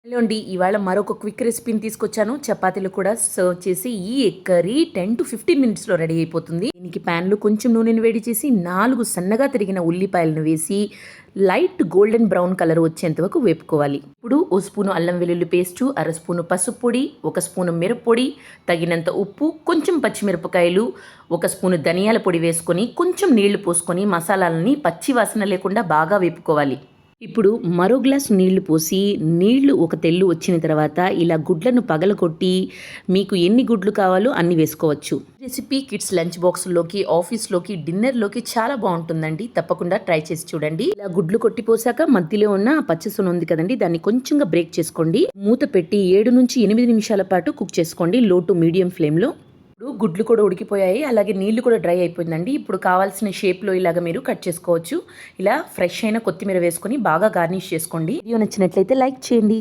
Hello అండి. ఇవాళ మరొక క్విక్ రెసిపీని తీసుకొచ్చాను. చపాతీలు కూడా సర్వ్ చేసి ఈ ఎగ్ కర్రీ 10-15 మినిట్స్‌లో రెడీ అయిపోతుంది. దీనికి ప్యాన్‌లో కొంచెం నూనెను వేడి చేసి 4 సన్నగా తరిగిన ఉల్లిపాయలను వేసి లైట్ గోల్డెన్ బ్రౌన్ కలర్ వచ్చేంత వరకు వేపుకోవాలి. ఇప్పుడు ఓ స్పూను అల్లం వెల్లుల్లి పేస్టు, అర స్పూను పసుపు పొడి, ఒక స్పూను మిరప్పొడి, తగినంత ఉప్పు, కొంచెం పచ్చిమిరపకాయలు, ఒక స్పూను ధనియాల పొడి వేసుకొని కొంచెం నీళ్లు పోసుకొని మసాలాలని పచ్చి వాసన లేకుండా బాగా వేపుకోవాలి. ఇప్పుడు మరో గ్లాస్ నీళ్లు పోసి నీళ్లు ఒక తెల్లు వచ్చిన తర్వాత ఇలా గుడ్లను పగలగొట్టి మీకు ఎన్ని గుడ్లు కావాలో అన్ని వేసుకోవచ్చు. రెసిపీ కిడ్స్ లంచ్ బాక్స్లోకి, ఆఫీస్లోకి, డిన్నర్లోకి చాలా బాగుంటుందండి. తప్పకుండా ట్రై చేసి చూడండి. ఇలా గుడ్లు కొట్టిపోసాక మధ్యలో ఉన్న పచ్చసొన ఉంది కదండి, దాన్ని కొంచెంగా బ్రేక్ చేసుకోండి. మూత పెట్టి 7-8 నిమిషాల పాటు కుక్ చేసుకోండి లో టు మీడియం ఫ్లేమ్లో. ఇప్పుడు గుడ్లు కూడా ఉడికిపోయాయి, అలాగే నీళ్లు కూడా డ్రై అయిపోయిందండి. ఇప్పుడు కావాల్సిన షేప్లో ఇలాగ మీరు కట్ చేసుకోవచ్చు. ఇలా ఫ్రెష్ అయిన కొత్తిమీర వేసుకొని బాగా గార్నిష్ చేసుకోండి. వీడియో నచ్చినట్లయితే లైక్ చేయండి.